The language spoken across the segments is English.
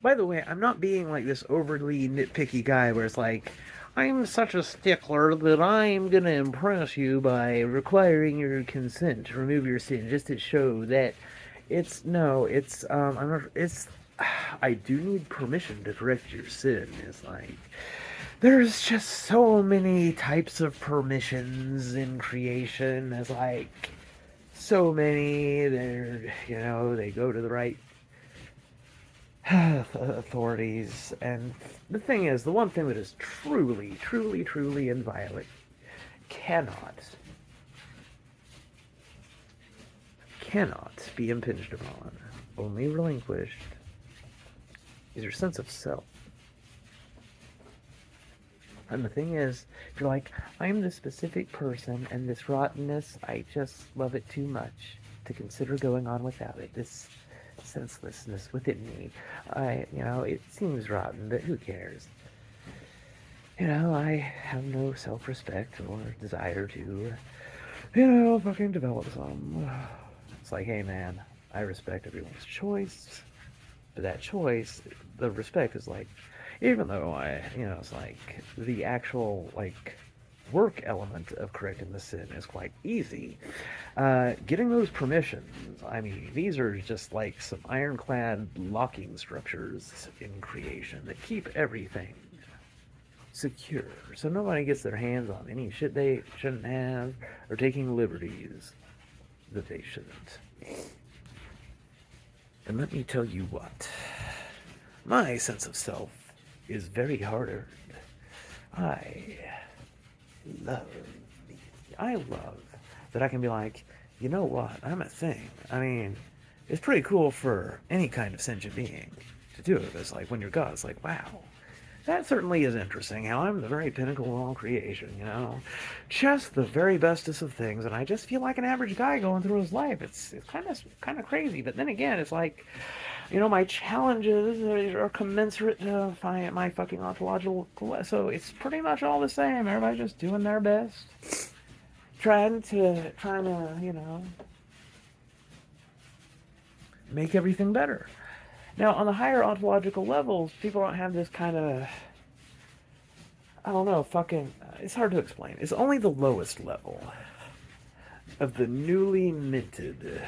By the way, I'm not being like this overly nitpicky guy where it's like, I'm such a stickler that I'm gonna impress you by requiring your consent to remove your sin just to show that it's no, it's I'm not, it's I do need permission to correct your sin. It's like there's just so many types of permissions in creation. There's like so many. They go to the right authorities. And the thing is, the one thing that is truly, truly, truly inviolate cannot, cannot be impinged upon, only relinquished, is your sense of self. And the thing is, if you're like, I'm this specific person and this rottenness, I just love it too much to consider going on without it. This senselessness within me. It seems rotten, but who cares? I have no self-respect or desire to, fucking develop some. It's like, hey man, I respect everyone's choice, but that choice, the respect is like, even though it's like the actual like work element of correcting the sin is quite easy. Getting those permissions, I mean, these are just like some ironclad locking structures in creation that keep everything secure, so nobody gets their hands on any shit they shouldn't have, or taking liberties that they shouldn't. And let me tell you what, my sense of self is very hard-earned. I love I love that I can be like, you know what, I'm a thing. I mean, it's pretty cool for any kind of sentient being to do it. It's like when you're God, it's like, wow, that certainly is interesting. How I'm the very pinnacle of all creation, just the very bestest of things, and I just feel like an average guy going through his life. It's kind of crazy, but then again, it's like, my challenges are commensurate to my fucking ontological. So it's pretty much all the same. Everybody's just doing their best, trying to make everything better. Now, on the higher ontological levels, people don't have this kind of, I don't know, fucking, it's hard to explain. It's only the lowest level of the newly minted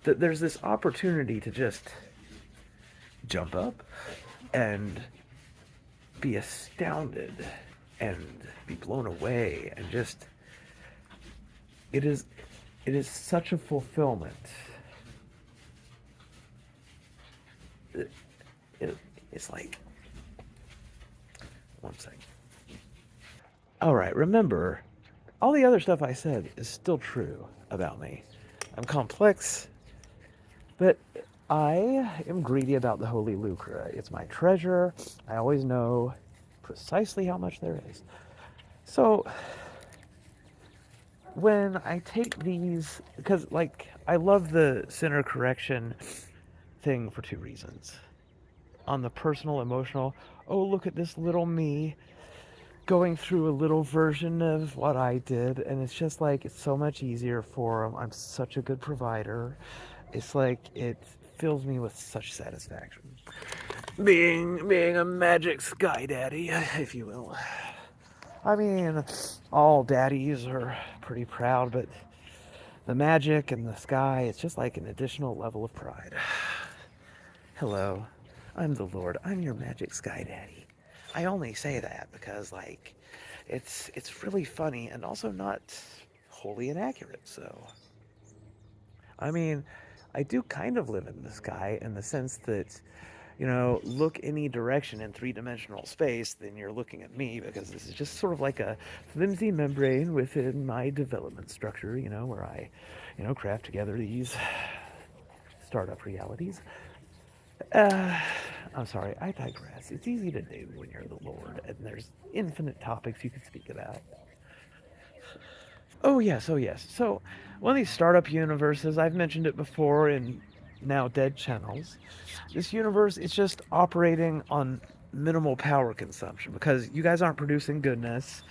that there's this opportunity to just jump up and be astounded and be blown away, and just it is such a fulfillment. It's like, one second. All right, remember, all the other stuff I said is still true about me. I'm complex, but I am greedy about the holy lucre. It's my treasure. I always know precisely how much there is. So when I take these, because like I love the sinner correction thing for two reasons. On the personal, emotional, oh, look at this little me going through a little version of what I did, and it's just like, it's so much easier for them. I'm such a good provider. It's like, it fills me with such satisfaction. Being a magic sky daddy, if you will. I mean, all daddies are pretty proud, but the magic and the sky, it's just like an additional level of pride. Hello, I'm the Lord. I'm your magic sky daddy. I only say that because, like, it's really funny and also not wholly inaccurate. So, I mean, I do kind of live in the sky in the sense that, look any direction in three-dimensional space, then you're looking at me, because this is just sort of like a flimsy membrane within my development structure, where I, craft together these startup realities. I'm sorry, I digress. It's easy to do when you're the Lord, and there's infinite topics you could speak about. Oh, yes, oh, yes. So, one of these startup universes, I've mentioned it before in now dead channels. This universe is just operating on minimal power consumption because you guys aren't producing goodness.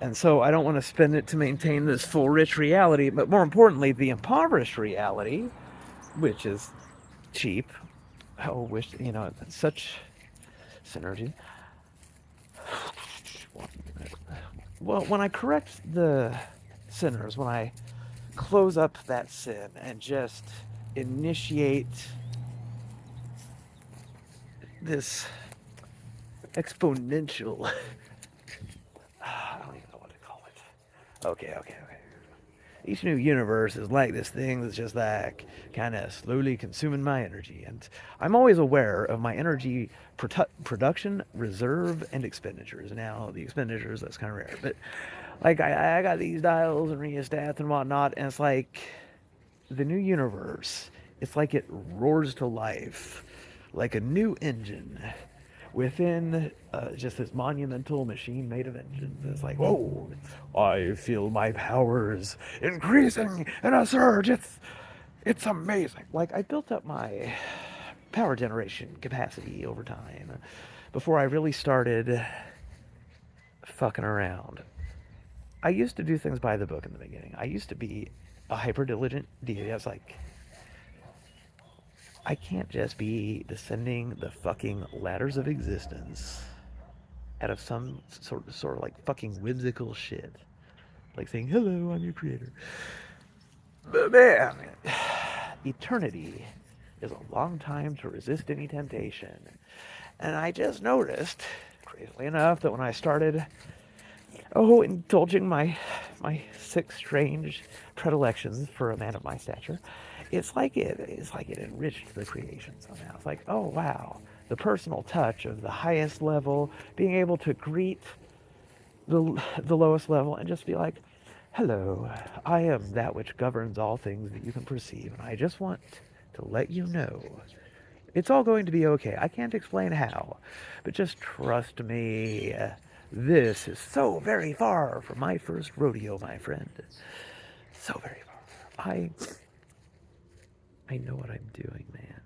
And so I don't want to spend it to maintain this full rich reality, but more importantly, the impoverished reality, which is cheap, Oh, wish, such synergy. Well, when I correct the sinners, when I close up that sin and just initiate this exponential, I don't even know what to call it. Okay. Each new universe is like this thing that's just like kind of slowly consuming my energy. And I'm always aware of my energy production, reserve, and expenditures. Now, the expenditures, that's kind of rare. But like, I got these dials and rheostats and whatnot. And it's like the new universe, it's like it roars to life like a new engine within just this monumental machine made of engines. It's like, whoa, I feel my powers increasing in a surge. It's amazing. Like, I built up my power generation capacity over time before I really started fucking around. I used to do things by the book in the beginning. I used to be a hyper diligent deity. I was like, I can't just be descending the fucking ladders of existence out of some sort of like fucking whimsical shit. Like saying, hello, I'm your creator. But man, eternity is a long time to resist any temptation. And I just noticed, crazily enough, that when I started, indulging my six strange predilections for a man of my stature, it's like it enriched the creation somehow. It's like, oh wow, the personal touch of the highest level, being able to greet the lowest level and just be like, hello, I am that which governs all things that you can perceive, and I just want to let you know it's all going to be okay. I can't explain how, but just trust me. This is so very far from my first rodeo, my friend. So very far. I know what I'm doing, man.